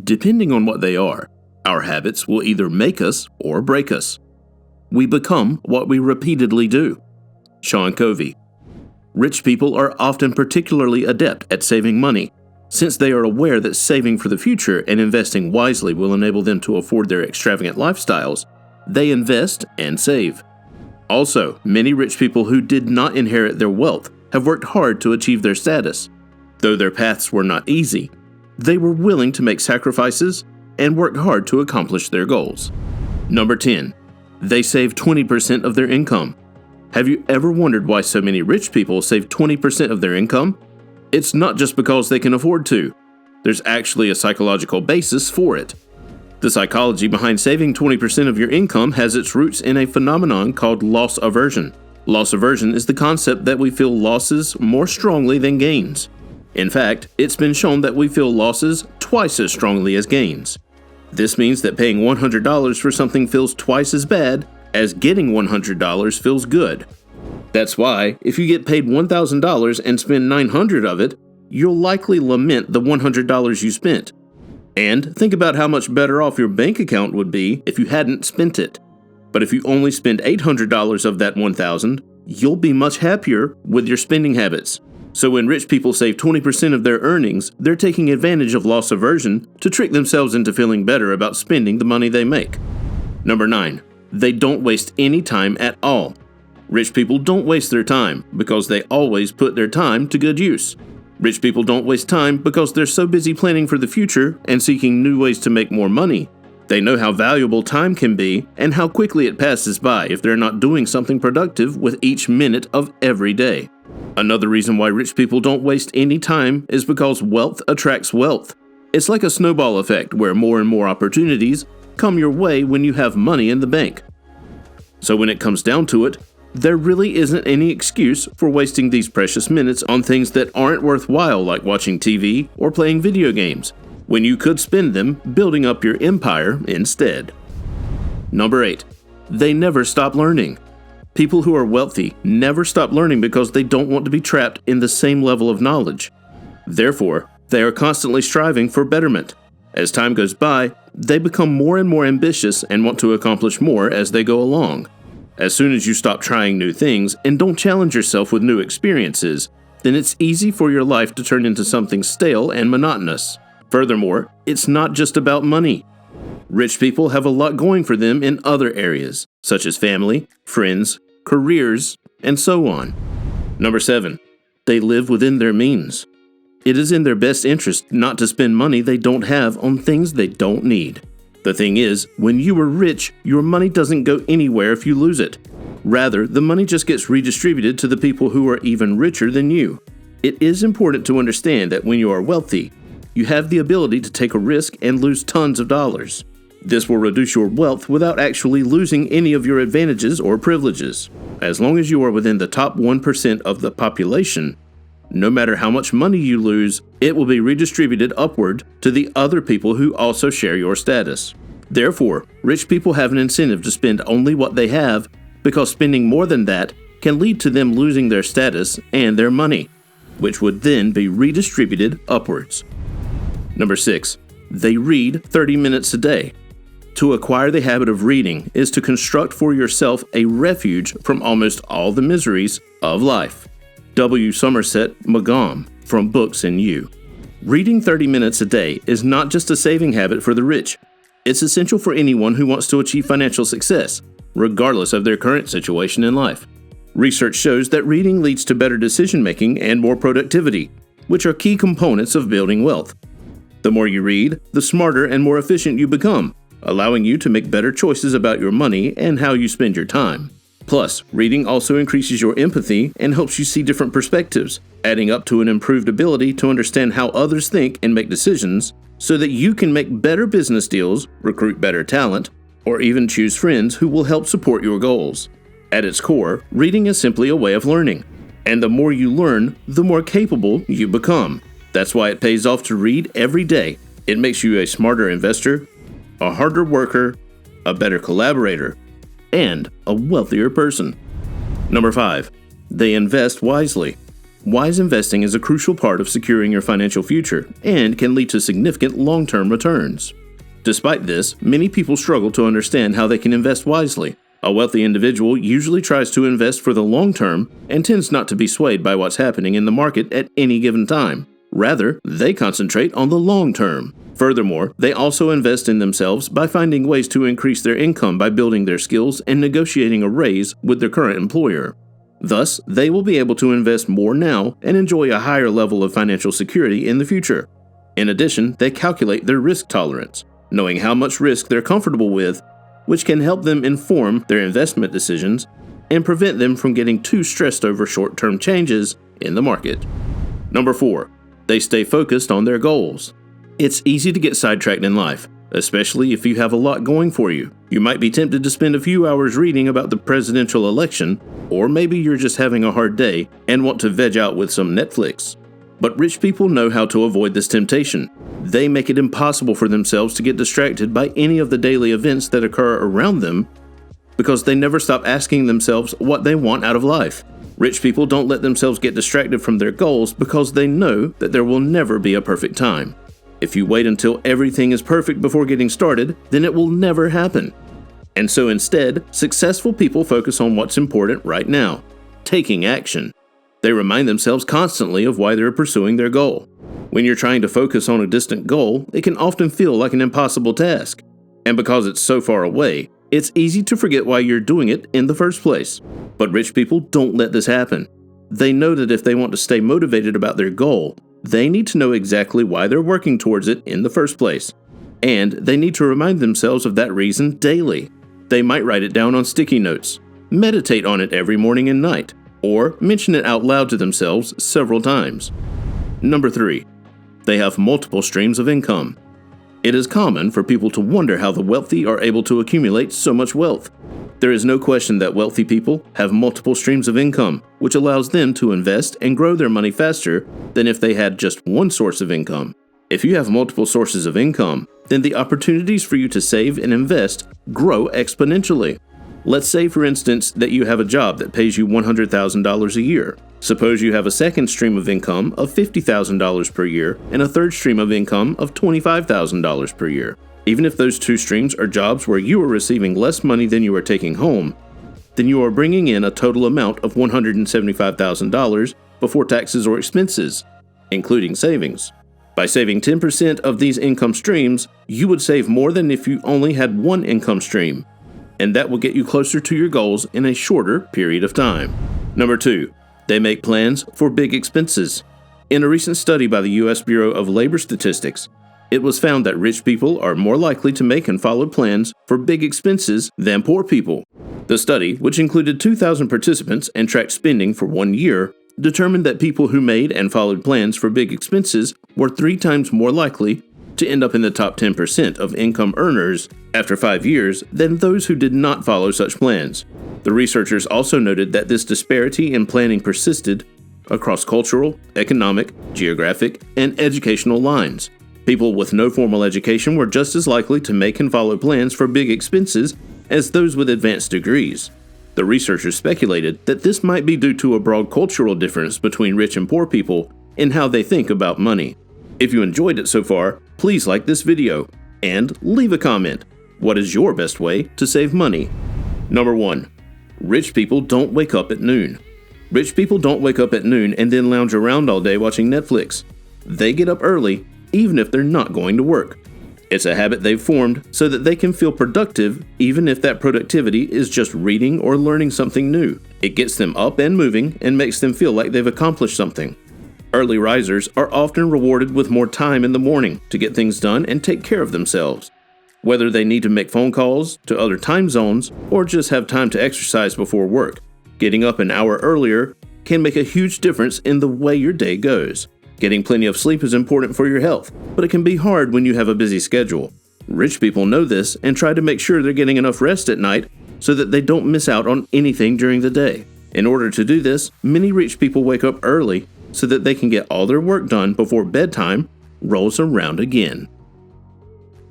Depending on what they are, our habits will either make us or break us. We become what we repeatedly do. Sean Covey. Rich people are often particularly adept at saving money, since they are aware that saving for the future and investing wisely will enable them to afford their extravagant lifestyles. They invest and save. Also, many rich people who did not inherit their wealth have worked hard to achieve their status. Though their paths were not easy, they were willing to make sacrifices and work hard to accomplish their goals. Number 10. They save 20% of their income. Have you ever wondered why so many rich people save 20% of their income? It's not just because they can afford to. There's actually a psychological basis for it. The psychology behind saving 20% of your income has its roots in a phenomenon called loss aversion. Loss aversion is the concept that we feel losses more strongly than gains. In fact, it's been shown that we feel losses twice as strongly as gains. This means that paying $100 for something feels twice as bad as getting $100 feels good. That's why, if you get paid $1,000 and spend $900 of it, you'll likely lament the $100 you spent. And think about how much better off your bank account would be if you hadn't spent it. But if you only spend $800 of that $1,000, you'll be much happier with your spending habits. So when rich people save 20% of their earnings, they're taking advantage of loss aversion to trick themselves into feeling better about spending the money they make. Number 9. They don't waste any time at all. Rich people don't waste their time because they always put their time to good use. Rich people don't waste time because they're so busy planning for the future and seeking new ways to make more money. They know how valuable time can be and how quickly it passes by if they're not doing something productive with each minute of every day. Another reason why rich people don't waste any time is because wealth attracts wealth. It's like a snowball effect where more and more opportunities come your way when you have money in the bank. So when it comes down to it, there really isn't any excuse for wasting these precious minutes on things that aren't worthwhile, like watching TV or playing video games, when you could spend them building up your empire instead. Number 8. They never stop learning. People who are wealthy never stop learning because they don't want to be trapped in the same level of knowledge. Therefore, they are constantly striving for betterment. As time goes by, they become more and more ambitious and want to accomplish more as they go along. As soon as you stop trying new things and don't challenge yourself with new experiences, then it's easy for your life to turn into something stale and monotonous. Furthermore, it's not just about money. Rich people have a lot going for them in other areas, such as family, friends, careers, and so on. Number 7. They live within their means. It is in their best interest not to spend money they don't have on things they don't need. The thing is, when you are rich, your money doesn't go anywhere if you lose it. Rather, the money just gets redistributed to the people who are even richer than you. It is important to understand that when you are wealthy, you have the ability to take a risk and lose tons of dollars. This will reduce your wealth without actually losing any of your advantages or privileges. As long as you are within the top 1% of the population, no matter how much money you lose, it will be redistributed upward to the other people who also share your status. Therefore, rich people have an incentive to spend only what they have, because spending more than that can lead to them losing their status and their money, which would then be redistributed upwards. Number 6. They read 30 minutes a day. To acquire the habit of reading is to construct for yourself a refuge from almost all the miseries of life. W. Somerset Maugham from Books and You. Reading 30 minutes a day is not just a saving habit for the rich. It's essential for anyone who wants to achieve financial success, regardless of their current situation in life. Research shows that reading leads to better decision-making and more productivity, which are key components of building wealth. The more you read, the smarter and more efficient you become, allowing you to make better choices about your money and how you spend your time. Plus, reading also increases your empathy and helps you see different perspectives, adding up to an improved ability to understand how others think and make decisions so that you can make better business deals, recruit better talent, or even choose friends who will help support your goals. At its core, reading is simply a way of learning. And the more you learn, the more capable you become. That's why it pays off to read every day. It makes you a smarter investor, a harder worker, a better collaborator, and a wealthier person. Number 5. They invest wisely. wise investing is a crucial part of securing your financial future and can lead to significant long-term returns. Despite this, many people struggle to understand how they can invest wisely. A wealthy individual usually tries to invest for the long term and tends not to be swayed by what's happening in the market at any given time. Rather, they concentrate on the long term. Furthermore, they also invest in themselves by finding ways to increase their income by building their skills and negotiating a raise with their current employer. Thus, they will be able to invest more now and enjoy a higher level of financial security in the future. In addition, they calculate their risk tolerance, knowing how much risk they're comfortable with, which can help them inform their investment decisions and prevent them from getting too stressed over short-term changes in the market. Number 4, they stay focused on their goals. It's easy to get sidetracked in life, especially if you have a lot going for you. You might be tempted to spend a few hours reading about the presidential election, or maybe you're just having a hard day and want to veg out with some Netflix. But rich people know how to avoid this temptation. They make it impossible for themselves to get distracted by any of the daily events that occur around them because they never stop asking themselves what they want out of life. Rich people don't let themselves get distracted from their goals because they know that there will never be a perfect time. If you wait until everything is perfect before getting started, then it will never happen. And so instead, successful people focus on what's important right now, taking action. They remind themselves constantly of why they're pursuing their goal. When you're trying to focus on a distant goal, it can often feel like an impossible task. And because it's so far away, it's easy to forget why you're doing it in the first place. But rich people don't let this happen. They know that if they want to stay motivated about their goal, they need to know exactly why they're working towards it in the first place. And they need to remind themselves of that reason daily. They might write it down on sticky notes, meditate on it every morning and night, or mention it out loud to themselves several times. Number 3, they have multiple streams of income. It is common for people to wonder how the wealthy are able to accumulate so much wealth. There is no question that wealthy people have multiple streams of income, which allows them to invest and grow their money faster than if they had just one source of income. If you have multiple sources of income, then the opportunities for you to save and invest grow exponentially. Let's say, for instance, that you have a job that pays you $100,000 a year. Suppose you have a second stream of income of $50,000 per year and a third stream of income of $25,000 per year. Even if those two streams are jobs where you are receiving less money than you are taking home, then you are bringing in a total amount of $175,000 before taxes or expenses, including savings. By saving 10% of these income streams, you would save more than if you only had one income stream, and that will get you closer to your goals in a shorter period of time. Number 2, they make plans for big expenses. In a recent study by the U.S. Bureau of Labor Statistics, it was found that rich people are more likely to make and follow plans for big expenses than poor people. The study, which included 2,000 participants and tracked spending for 1 year, determined that people who made and followed plans for big expenses were 3 times more likely to end up in the top 10% of income earners after 5 years than those who did not follow such plans. The researchers also noted that this disparity in planning persisted across cultural, economic, geographic, and educational lines. People with no formal education were just as likely to make and follow plans for big expenses as those with advanced degrees. The researchers speculated that this might be due to a broad cultural difference between rich and poor people in how they think about money. If you enjoyed it so far, please like this video and leave a comment. What is your best way to save money? Number 1, rich people don't wake up at noon. Rich people don't wake up at noon and then lounge around all day watching Netflix. They get up early, even if they're not going to work. It's a habit they've formed so that they can feel productive even if that productivity is just reading or learning something new. It gets them up and moving and makes them feel like they've accomplished something. Early risers are often rewarded with more time in the morning to get things done and take care of themselves. Whether they need to make phone calls to other time zones or just have time to exercise before work, getting up an hour earlier can make a huge difference in the way your day goes. Getting plenty of sleep is important for your health, but it can be hard when you have a busy schedule. Rich people know this and try to make sure they're getting enough rest at night so that they don't miss out on anything during the day. In order to do this, many rich people wake up early so that they can get all their work done before bedtime rolls around again.